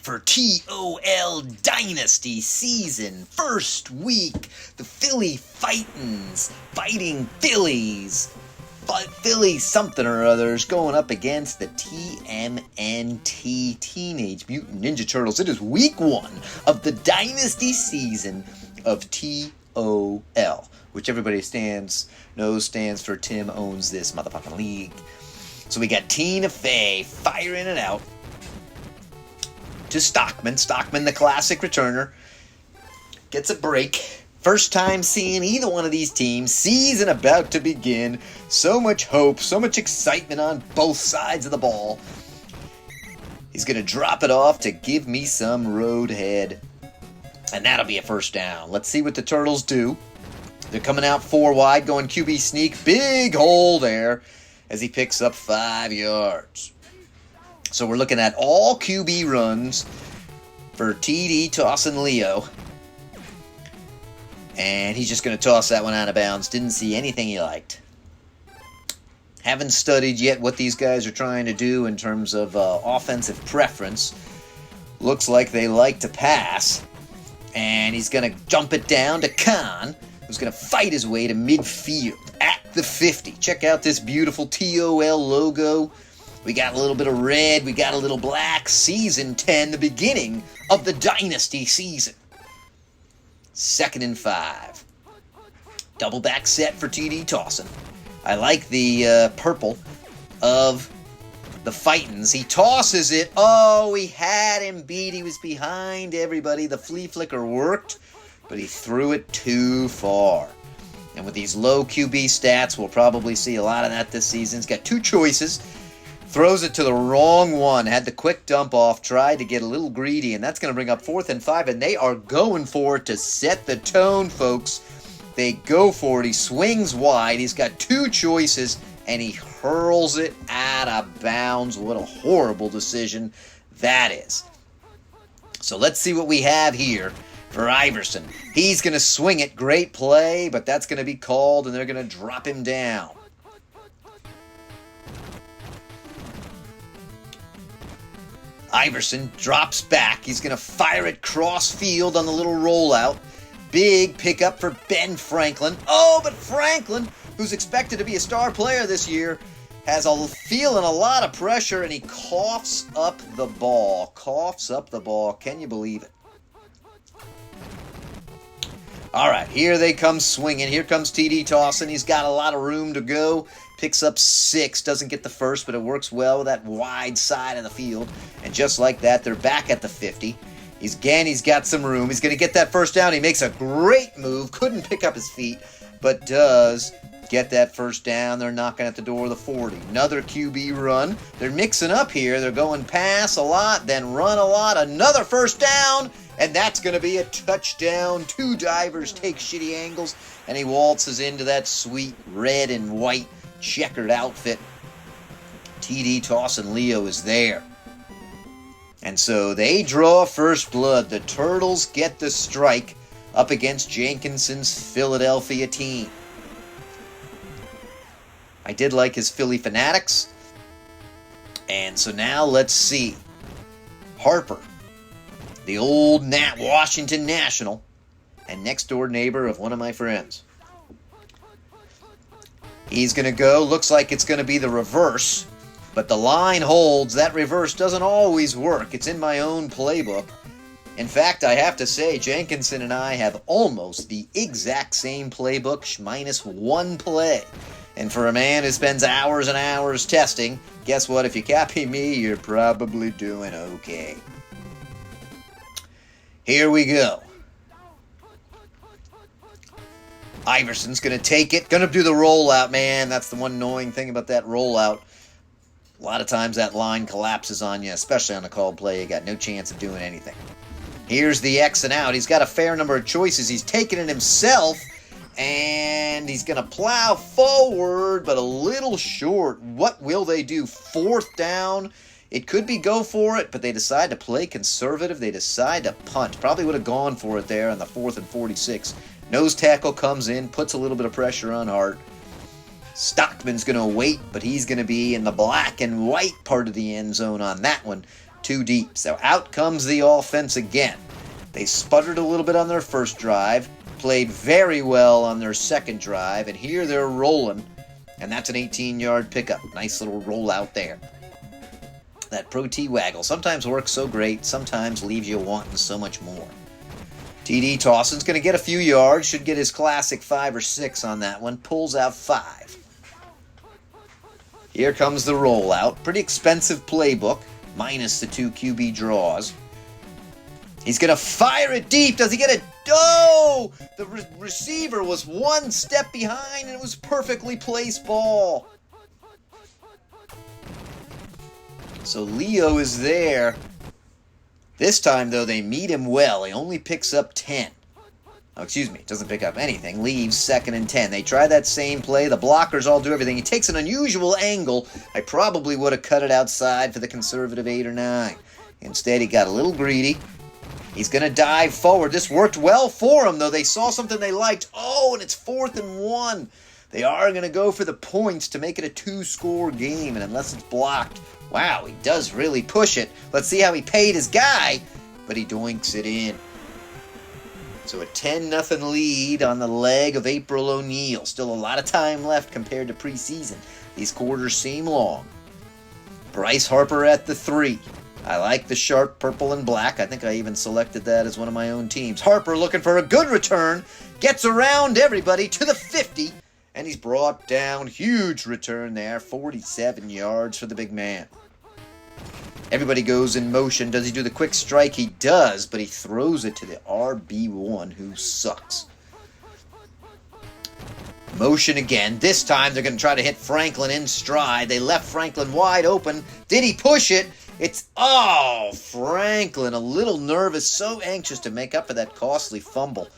for TOL Dynasty Season. First week, the Philly fighting Phillies. Philly something or others going up against the TMNT, Teenage Mutant Ninja Turtles. It is week 1 of the Dynasty season of TOL, which everybody knows stands for Tim owns this motherfucking league. So we got Tina Fey firing it out to Stockman. Stockman, the classic returner, gets a break. First time seeing either one of these teams. Season about to begin. So much hope, so much excitement on both sides of the ball. He's going to drop it off to give me some roadhead. And that'll be a first down. Let's see what the Turtles do. They're coming out 4 wide, going QB sneak. Big hole there as he picks up 5 yards. So we're looking at all QB runs for TD tossing Leo. And he's just going to toss that one out of bounds. Didn't see anything he liked. Haven't studied yet what these guys are trying to do in terms of offensive preference. Looks like they like to pass. And he's going to jump it down to Khan, who's going to fight his way to midfield at the 50. Check out this beautiful TOL logo. We got a little bit of red. We got a little black. Season 10, the beginning of the Dynasty season. 2nd and 5. Double back set for TD tossing. I like the purple of the Fightins. He tosses it. Oh, he had him beat. He was behind everybody. The flea flicker worked, but he threw it too far. And with these low QB stats, we'll probably see a lot of that this season. He's got 2 choices. Throws it to the wrong one. Had the quick dump off. Tried to get a little greedy. And that's going to bring up 4th and 5. And they are going for it to set the tone, folks. They go for it. He swings wide. He's got 2 choices. And he hurls it out of bounds. What a horrible decision that is. So let's see what we have here for Iverson. He's going to swing it. Great play. But that's going to be called. And they're going to drop him down. Iverson drops back. He's going to fire it cross field on the little rollout. Big pickup for Ben Franklin. Oh, but Franklin, who's expected to be a star player this year, has feeling a lot of pressure, and he coughs up the ball. Coughs up the ball. Can you believe it? All right, here they come swinging. Here comes TD tossing. He's got a lot of room to go. Picks up 6. Doesn't get the first, but it works well with that wide side of the field. And just like that, they're back at the 50. He's got some room. He's going to get that first down. He makes a great move. Couldn't pick up his feet, but does get that first down. They're knocking at the door of the 40. Another QB run. They're mixing up here. They're going pass a lot, then run a lot. Another first down, and that's going to be a touchdown. 2 divers take shitty angles, and he waltzes into that sweet red and white checkered outfit. TD tossing Leo is there. And so they draw first blood. The Turtles get the strike up against Jenkinson's Philadelphia team. I did like his Philly Fanatics. And so now let's see. Harper, the old Washington National, and next door neighbor of one of my friends. He's going to go. Looks like it's going to be the reverse. But the line holds. That reverse doesn't always work. It's in my own playbook. In fact, I have to say, Jenkinson and I have almost the exact same playbook, minus 1 play. And for a man who spends hours and hours testing, guess what? If you copy me, you're probably doing okay. Here we go. Iverson's going to take it. Going to do the rollout, man. That's the one annoying thing about that rollout. A lot of times that line collapses on you, especially on a called play. You got no chance of doing anything. Here's the X and out. He's got a fair number of choices. He's taking it himself, and he's going to plow forward, but a little short. What will they do? 4th down. It could be go for it, but they decide to play conservative. They decide to punt. Probably would have gone for it there on the 4th and 46. Nose tackle comes in, puts a little bit of pressure on Hart. Stockman's going to wait, but he's going to be in the black and white part of the end zone on that one. too deep. So out comes the offense again. They sputtered a little bit on their first drive, played very well on their second drive, and here they're rolling, and that's an 18-yard pickup. Nice little rollout there. That Pro T waggle sometimes works so great, sometimes leaves you wanting so much more. TD Towson's going to get a few yards, should get his classic 5 or 6 on that one, pulls out 5. Here comes the rollout. Pretty expensive playbook, minus the 2 QB draws. He's going to fire it deep. Does he get it? Oh! The receiver was one step behind, and it was perfectly placed ball. So Leo is there. This time, though, they meet him well. He only picks up 10. Oh, excuse me, doesn't pick up anything. Leaves 2nd and 10. They try that same play. The blockers all do everything. He takes an unusual angle. I probably would have cut it outside for the conservative 8 or 9. Instead, he got a little greedy. He's going to dive forward. This worked well for him, though. They saw something they liked. Oh, and it's 4th and 1. They are going to go for the points to make it a 2-score game, and unless it's blocked, wow, he does really push it. Let's see how he paid his guy, but he doinks it in. So a 10-0 lead on the leg of April O'Neil. Still a lot of time left compared to preseason. These quarters seem long. Bryce Harper at the 3. I like the sharp purple and black. I think I even selected that as one of my own teams. Harper looking for a good return. Gets around everybody to the 50. And he's brought down. Huge return there. 47 yards for the big man. Everybody goes in motion. Does he do the quick strike? He does, but he throws it to the RB1, who sucks. Motion again. This time they're going to try to hit Franklin in stride. They left Franklin wide open. Did he push it? It's, oh, Franklin, a little nervous, so anxious to make up for that costly fumble,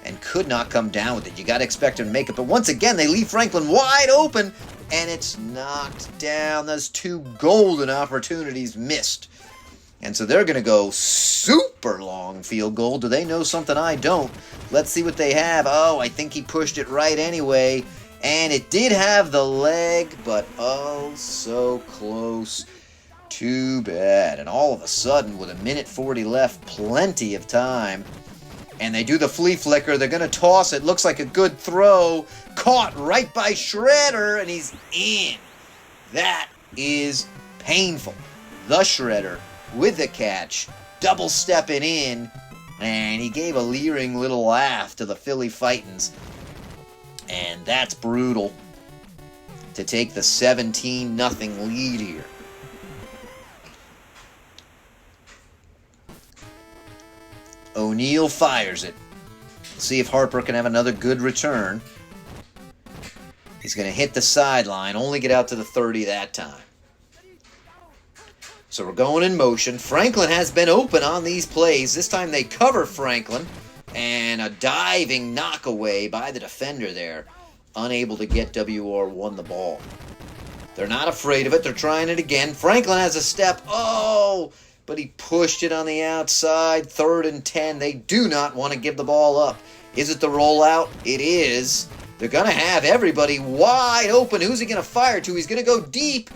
and could not come down with it. You got to expect him to make it, but once again, they leave Franklin wide open, and it's knocked down. Those 2 golden opportunities missed. And so they're going to go super long field goal. Do they know something I don't? Let's see what they have. Oh, I think he pushed it right anyway, and it did have the leg, but oh, so close. Too bad. And all of a sudden, with 1:40 left, plenty of time, and they do the flea flicker. They're going to toss it. Looks like a good throw. Caught right by Shredder, and he's in. That is painful. The Shredder with the catch, double stepping in, and he gave a leering little laugh to the Philly Fightins. And that's brutal to take the 17-0 lead here. O'Neil fires it. See if Harper can have another good return. He's going to hit the sideline, only get out to the 30 that time. So we're going in motion. Franklin has been open on these plays. This time they cover Franklin, and a diving knockaway by the defender there. Unable to get WR1 the ball. They're not afraid of it. They're trying it again. Franklin has a step. Oh! But he pushed it on the outside. 3rd and 10. They do not want to give the ball up. Is it the rollout? It is. They're going to have everybody wide open. Who's he going to fire to? He's going to go deep.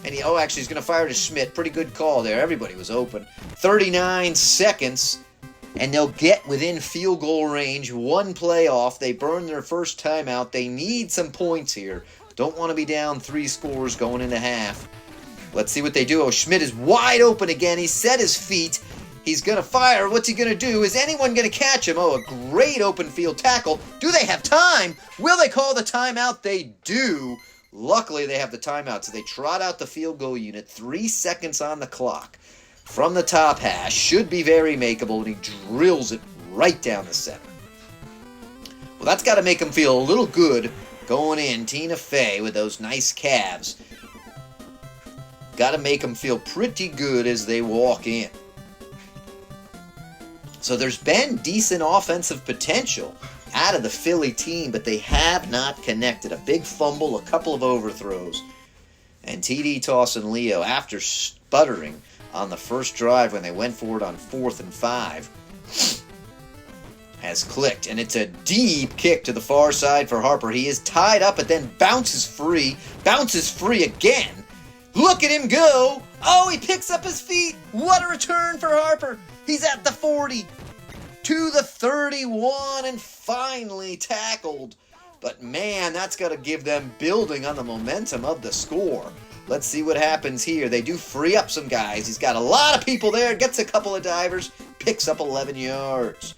And he's going to fire to Schmidt. Pretty good call there. Everybody was open. 39 seconds. And they'll get within field goal range. 1 play off. They burn their first timeout. They need some points here. Don't want to be down 3 scores going into half. Let's see what they do. Oh, Schmidt is wide open again. He set his feet. He's going to fire. What's he going to do? Is anyone going to catch him? Oh, a great open field tackle. Do they have time? Will they call the timeout? They do. Luckily, they have the timeout, so they trot out the field goal unit. 3 seconds on the clock. From the top hash. Should be very makeable, and he drills it right down the center. Well, that's got to make him feel a little good going in. Tina Fey with those nice calves. Got to make them feel pretty good as they walk in. So there's been decent offensive potential out of the Philly team, but they have not connected. A big fumble, a couple of overthrows. And TD Towson Leo, after sputtering on the first drive when they went for it on 4th and 5, has clicked. And it's a deep kick to the far side for Harper. He is tied up, but then bounces free again. Look at him go. Oh, he picks up his feet. What a return for Harper. He's at the 40. To the 31 and finally tackled. But man, that's got to give them building on the momentum of the score. Let's see what happens here. They do free up some guys. He's got a lot of people there. Gets a couple of divers. Picks up 11 yards.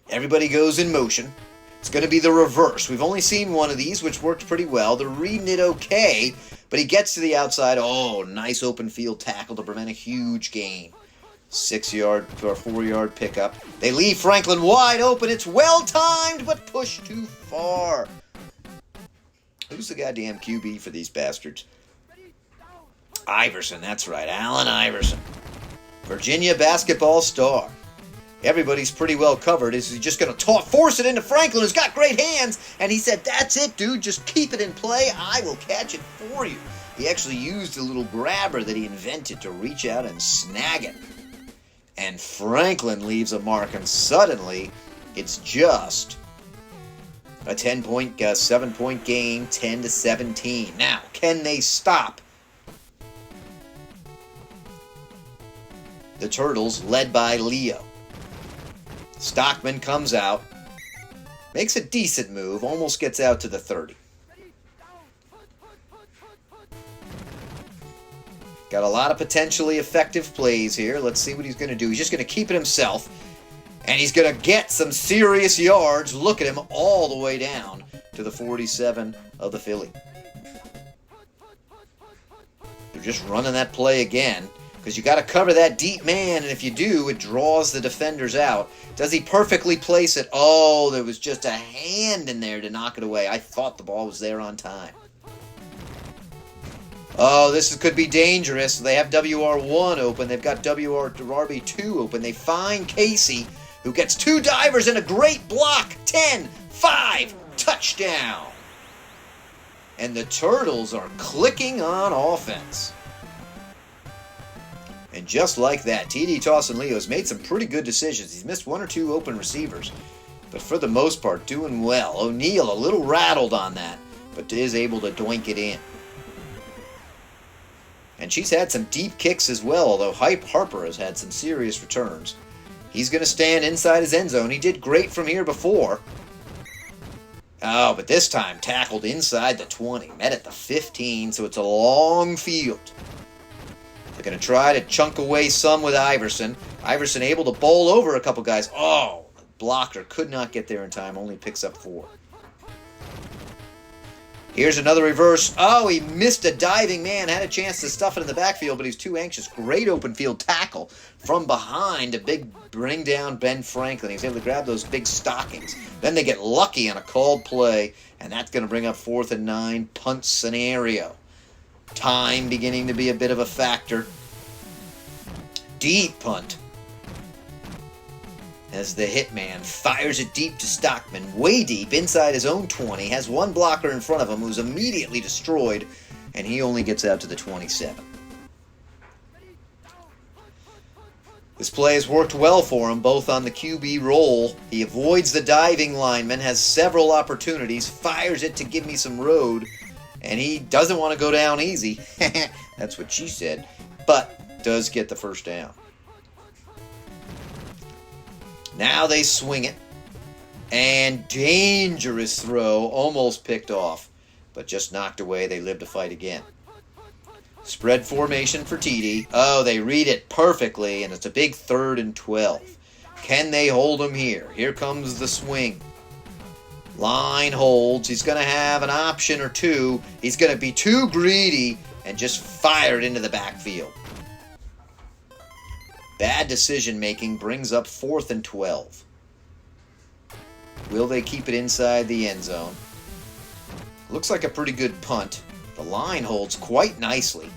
Everybody goes in motion. It's going to be the reverse. We've only seen one of these, which worked pretty well. They're reading it okay, but he gets to the outside. Oh, nice open field tackle to prevent a huge gain. 6-yard or 4-yard pickup. They leave Franklin wide open. It's well-timed, but pushed too far. Who's the goddamn QB for these bastards? Iverson, that's right. Allen Iverson. Virginia basketball star. Everybody's pretty well covered. Is he just going to force it into Franklin, who's got great hands? And he said, that's it, dude. Just keep it in play. I will catch it for you. He actually used a little grabber that he invented to reach out and snag it. And Franklin leaves a mark, and suddenly it's just a 7-point game, 10-17. Now, can they stop the Turtles, led by Leo? Stockman comes out, makes a decent move, almost gets out to the 30. Got a lot of potentially effective plays here. Let's see what he's going to do. He's just going to keep it himself, and he's going to get some serious yards. Look at him all the way down to the 47 of the Philly. They're just running that play again, because you got to cover that deep man, and if you do, it draws the defenders out. Does he perfectly place it? Oh, there was just a hand in there to knock it away. I thought the ball was there on time. Oh, this could be dangerous. They have WR1 open. They've got RB2 open. They find Casey, who gets 2 divers and a great block. 10-5, touchdown. And the Turtles are clicking on offense. And just like that, TD Tossin Leo has made some pretty good decisions. He's missed 1 or 2 open receivers, but for the most part, doing well. O'Neal a little rattled on that, but is able to doink it in. And she's had some deep kicks as well, although Harper has had some serious returns. He's going to stand inside his end zone. He did great from here before. Oh, but this time tackled inside the 20. Met at the 15, so it's a long field. They're going to try to chunk away some with Iverson. Iverson able to bowl over a couple guys. Oh, the blocker could not get there in time. Only picks up 4. Here's another reverse. Oh, he missed a diving man. Had a chance to stuff it in the backfield, but he's too anxious. Great open field tackle from behind. A big bring down Ben Franklin. He's able to grab those big stockings. Then they get lucky on a called play, and that's going to bring up 4th and 9 punt scenario. Time beginning to be a bit of a factor. Deep punt. As the hitman fires it deep to Stockman, way deep, inside his own 20, has one blocker in front of him who's immediately destroyed, and he only gets out to the 27. This play has worked well for him, both on the QB roll. He avoids the diving lineman, has several opportunities, fires it to give me some road, and he doesn't want to go down easy. That's what she said, but does get the first down. Now they swing it, and dangerous throw, almost picked off, but just knocked away. They live to fight again. Spread formation for TD. Oh, they read it perfectly, and it's a big 3rd and 12. Can they hold him here? Here comes the swing. Line holds. He's going to have an option or two. He's going to be too greedy and just fire it into the backfield. Bad decision-making brings up 4th and 12. Will they keep it inside the end zone? Looks like a pretty good punt. The line holds quite nicely.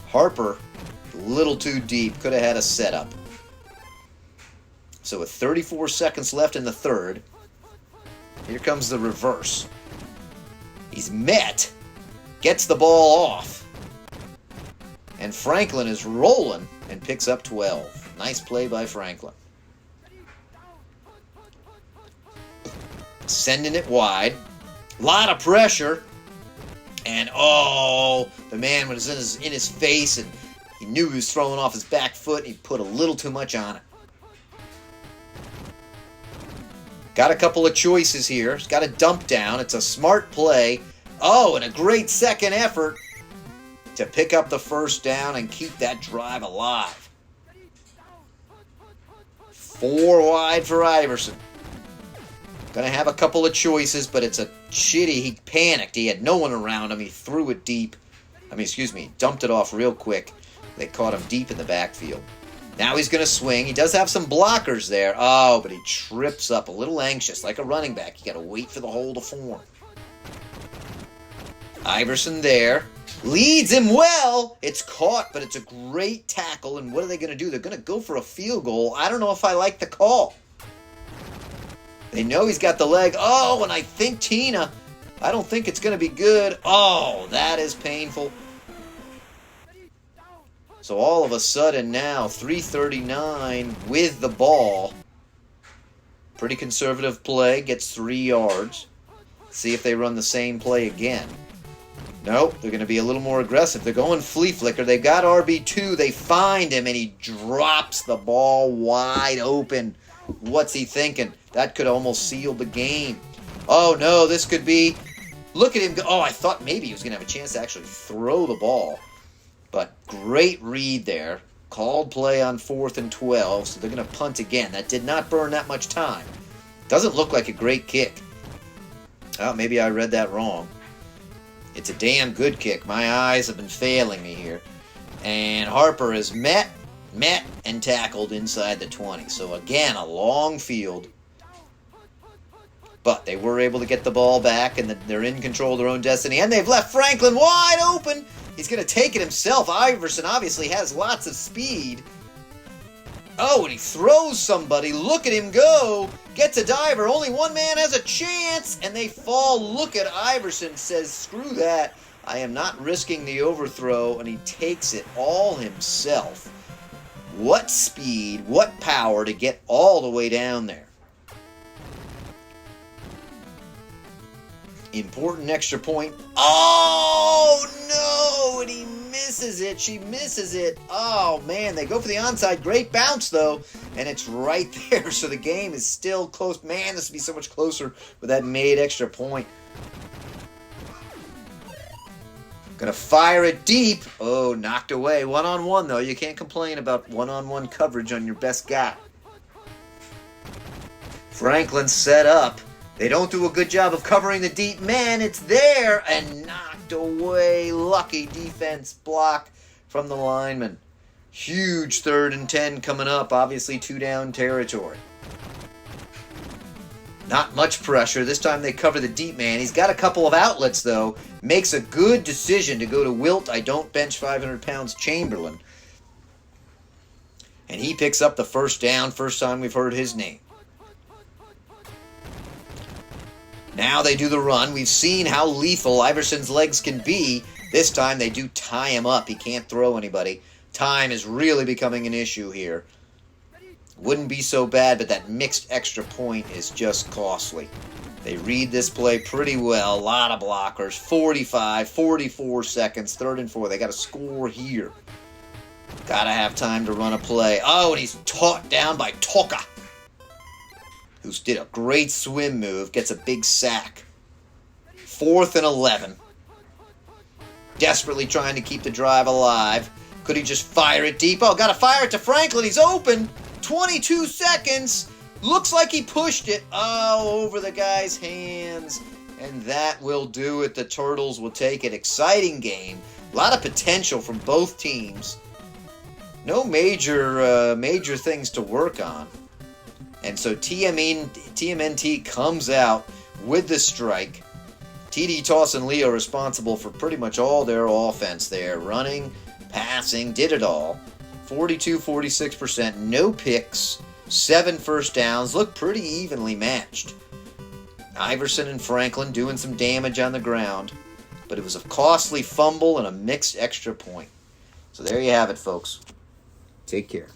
Harper, a little too deep, could have had a setup. So with 34 seconds left in the 3rd, here comes the reverse. He's met, gets the ball off, and Franklin is rolling and picks up 12. Nice play by Franklin. Sending it wide. Lot of pressure. And, oh, the man was in his face, and he knew he was throwing off his back foot, and he put a little too much on it. Got a couple of choices here. He's got a dump down. It's a smart play. Oh, and a great second effort to pick up the first down and keep that drive alive. 4 wide for Iverson. Gonna have a couple of choices, but it's a shitty. He panicked. He had no one around him. He threw it deep. Dumped it off real quick. They caught him deep in the backfield. Now he's going to swing. He does have some blockers there. Oh, but he trips up, a little anxious, like a running back. You got to wait for the hole to form. Iverson there. Leads him well. It's caught, but it's a great tackle. And what are they going to do? They're going to go for a field goal. I don't know if I like the call. They know he's got the leg. Oh, and I think Tina. I don't think it's going to be good. Oh, that is painful. So all of a sudden now, 3:39 with the ball. Pretty conservative play, gets 3 yards. See if they run the same play again. Nope, they're going to be a little more aggressive. They're going flea flicker. They've got RB2. They find him, and he drops the ball wide open. What's he thinking? That could almost seal the game. Oh, no, this could be... Look at him go. Oh, I thought maybe he was going to have a chance to actually throw the ball. But great read there. Called play on 4th and 12, so they're going to punt again. That did not burn that much time. Doesn't look like a great kick. Oh, maybe I read that wrong. It's a damn good kick. My eyes have been failing me here. And Harper is met, and tackled inside the 20. So again, a long field. But they were able to get the ball back, and they're in control of their own destiny. And they've left Franklin wide open. He's going to take it himself. Iverson obviously has lots of speed. Oh, and he throws somebody. Look at him go. Gets a diver. Only one man has a chance. And they fall. Look at Iverson. Says, screw that. I am not risking the overthrow. And he takes it all himself. What speed, what power to get all the way down there. Important extra point. Oh, no! And he misses it. She misses it. Oh, man. They go for the onside. Great bounce, though. And it's right there. So the game is still close. Man, this would be so much closer with that made extra point. Gonna fire it deep. Oh, knocked away. One-on-one, though. You can't complain about one-on-one coverage on your best guy. Franklin set up. They don't do a good job of covering the deep man. It's there and knocked away. Lucky defense block from the lineman. Huge 3rd and 10 coming up. Obviously 2-down territory. Not much pressure. This time they cover the deep man. He's got a couple of outlets, though. Makes a good decision to go to Wilt. I don't bench 500 pounds Chamberlain. And he picks up the first down. First time we've heard his name. Now they do the run. We've seen how lethal Iverson's legs can be. This time they do tie him up. He can't throw anybody. Time is really becoming an issue here. Wouldn't be so bad, but that mixed extra point is just costly. They read this play pretty well. A lot of blockers. 45, 44 seconds. 3rd and 4. They got to score here. Got to have time to run a play. Oh, and he's taught down by Toka, who did a great swim move, gets a big sack. 4th and 11. Desperately trying to keep the drive alive. Could he just fire it deep? Oh, got to fire it to Franklin. He's open. 22 seconds. Looks like he pushed it. Oh, over the guy's hands. And that will do it. The Turtles will take it. Exciting game. A lot of potential from both teams. No major things to work on. And so TMNT comes out with the strike. TD, Toss, and Leo responsible for pretty much all their offense there. Running, passing, did it all. 42, 46%, no picks, 7 first downs. Look pretty evenly matched. Iverson and Franklin doing some damage on the ground. But it was a costly fumble and a mixed extra point. So there you have it, folks. Take care.